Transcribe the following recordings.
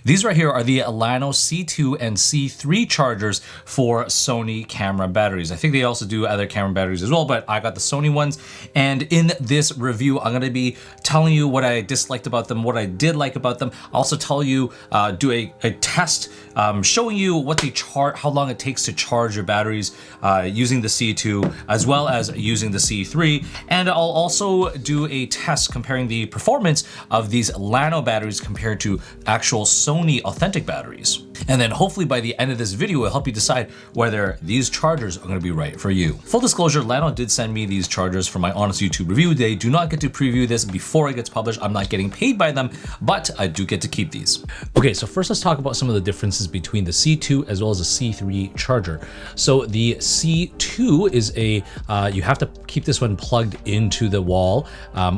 These right here are the Llano C2 and C3 chargers for Sony camera batteries. I think they also do other camera batteries as well, but I got the Sony ones. And in this review, I'm gonna be telling you what I disliked about them, what I did like about them. I'll also tell you, do a test showing you what they how long it takes to charge your batteries using the C2 as well as using the C3. And I'll also do a test comparing the performance of these Llano batteries compared to actual Sony authentic batteries. And then hopefully by the end of this video, it'll help you decide whether these chargers are gonna be right for you. Full disclosure, Llano did send me these chargers for my honest YouTube review. They do not get to preview this before it gets published. I'm not getting paid by them, but I do get to keep these. Okay, so first let's talk about some of the differences between the C2 as well as the C3 charger. So the C2 is you have to keep this one plugged into the wall,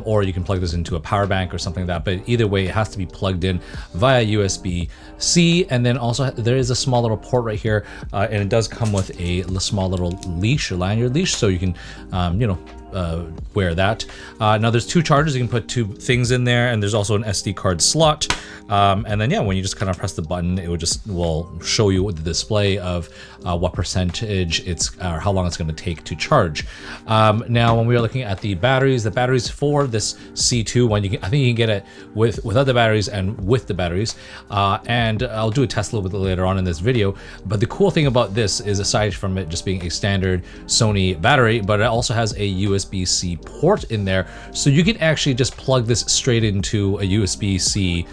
or you can plug this into a power bank or something like that, but either way, it has to be plugged in via USB-C, and then also there is a small little port right here, and it does come with a small little leash, a lanyard leash, so you can, wear that. Now there's two chargers, you can put two things in there, and there's also an SD card slot. And then, yeah, when you just kind of press the button, it will show you the display of what percentage or how long it's going to take to charge. Now, when we are looking at the batteries for this C2 one, I think you can get it without the batteries and with the batteries. And I'll do a test a little bit later on in this video. But the cool thing about this is, aside from it just being a standard Sony battery, but it also has a USB-C port in there, so you can actually just plug this straight into a USB-C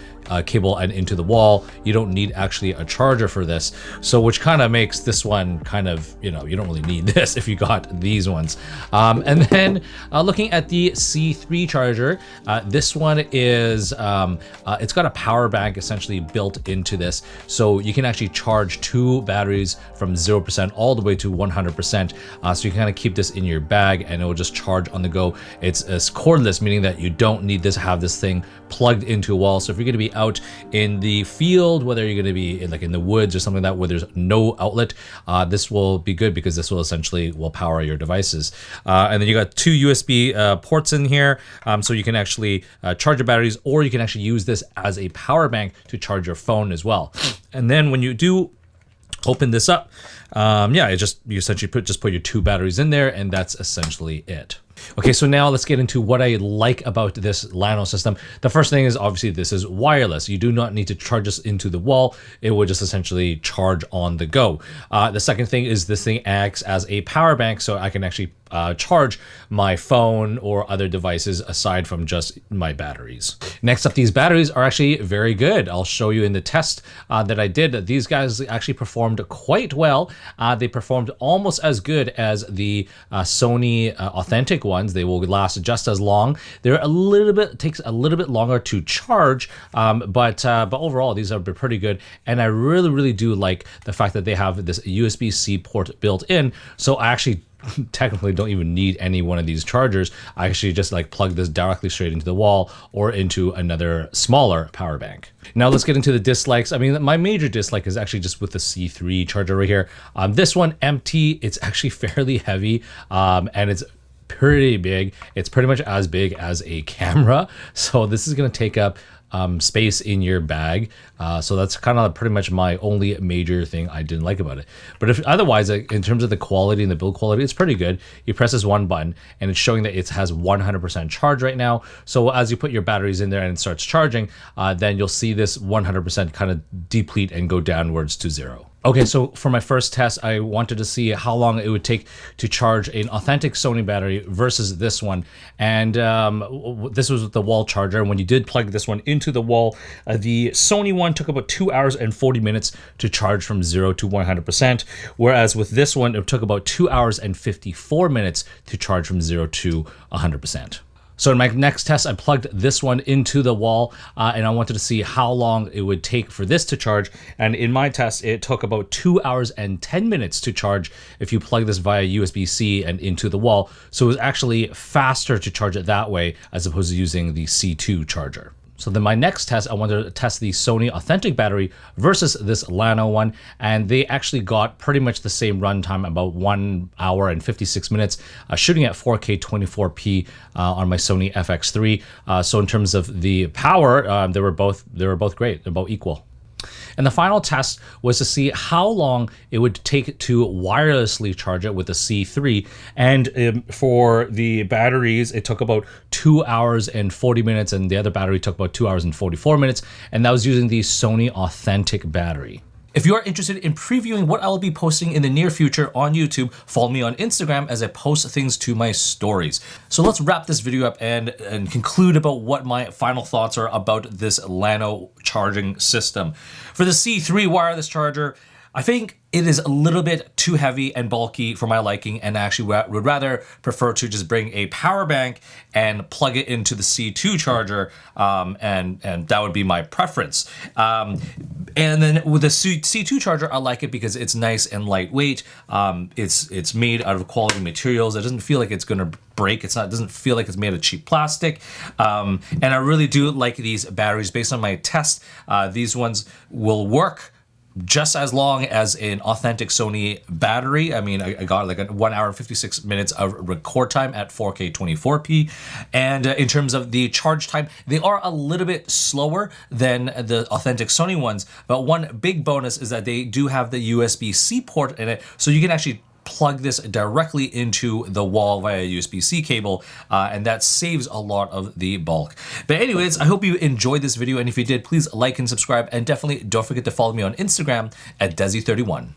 cable and into the wall. You don't need actually a charger for this, so which kind of makes this one kind of, you don't really need this if you got these ones. And then looking at the C3 charger, this one is it's got a power bank essentially built into this, so you can actually charge two batteries from 0% all the way to 100%. So you can kind of keep this in your bag and it will just charge on the go. It's cordless, meaning that you don't need to have this thing plugged into a wall. So if you're going to be out in the field, whether you're going to be in the woods or something like that where there's no outlet, this will be good because this will essentially power your devices. And then you got two USB ports in here, so you can actually charge your batteries, or you can actually use this as a power bank to charge your phone as well. And then when you do open this up, you essentially just put your two batteries in there, and that's essentially it. Okay, so now let's get into what I like about this Llano system. The first thing is, obviously, this is wireless. You do not need to charge this into the wall. It will just essentially charge on the go. The second thing is this thing acts as a power bank, so I can actually charge my phone or other devices aside from just my batteries. Next up, these batteries are actually very good. I'll show you in the test that I did. These guys actually performed quite well. They performed almost as good as the Sony authentic ones. They will last just as long. They're takes a little bit longer to charge, but overall these are pretty good. And I really do like the fact that they have this USB-C port built in. So I actually technically don't even need any one of these chargers. I actually just plug this directly straight into the wall or into another smaller power bank. Now let's get into the dislikes. I mean, my major dislike is actually just with the C3 charger right here. This one, empty. It's actually fairly heavy, and it's pretty big. It's pretty much as big as a camera, so this is going to take up space in your bag. So that's kind of pretty much my only major thing I didn't like about it. But if otherwise, in terms of the quality and the build quality, it's pretty good. You press this one button and it's showing that it has 100% charge right now. So as you put your batteries in there and it starts charging, then you'll see this 100% kind of deplete and go downwards to 0. Okay, so for my first test, I wanted to see how long it would take to charge an authentic Sony battery versus this one. And this was with the wall charger. When you did plug this one into the wall, the Sony one took about 2 hours and 40 minutes to charge from 0 to 100%. Whereas with this one, it took about 2 hours and 54 minutes to charge from 0 to 100%. So in my next test, I plugged this one into the wall, and I wanted to see how long it would take for this to charge. And in my test, it took about 2 hours and 10 minutes to charge if you plug this via USB-C and into the wall. So it was actually faster to charge it that way as opposed to using the C2 charger. So then my next test, I wanted to test the Sony authentic battery versus this Llano one, and they actually got pretty much the same runtime, about 1 hour and 56 minutes, shooting at 4K 24p on my Sony FX3. So in terms of the power, they were both great. They're both equal. And the final test was to see how long it would take to wirelessly charge it with the C3. And for the batteries, it took about 2 hours and 40 minutes, and the other battery took about 2 hours and 44 minutes, and that was using the Sony Authentic battery. If you are interested in previewing what I will be posting in the near future on YouTube, follow me on Instagram as I post things to my stories. So let's wrap this video up and conclude about what my final thoughts are about this Llano charging system. For the C3 wireless charger, I think it is a little bit too heavy and bulky for my liking, and actually would rather prefer to just bring a power bank and plug it into the C2 charger, and that would be my preference. And then with the C2 charger, I like it because it's nice and lightweight. It's made out of quality materials. It doesn't feel like it's gonna break. It doesn't feel like it's made of cheap plastic. And I really do like these batteries. Based on my test, these ones will work just as long as an authentic Sony battery. I mean, I got like a 1 hour and 56 minutes of record time at 4K 24p. And in terms of the charge time, they are a little bit slower than the authentic Sony ones. But one big bonus is that they do have the USB-C port in it, so you can actually plug this directly into the wall via USB-C cable, and that saves a lot of the bulk. But anyways, I hope you enjoyed this video, and if you did, please like and subscribe, and definitely don't forget to follow me on Instagram at Desy31.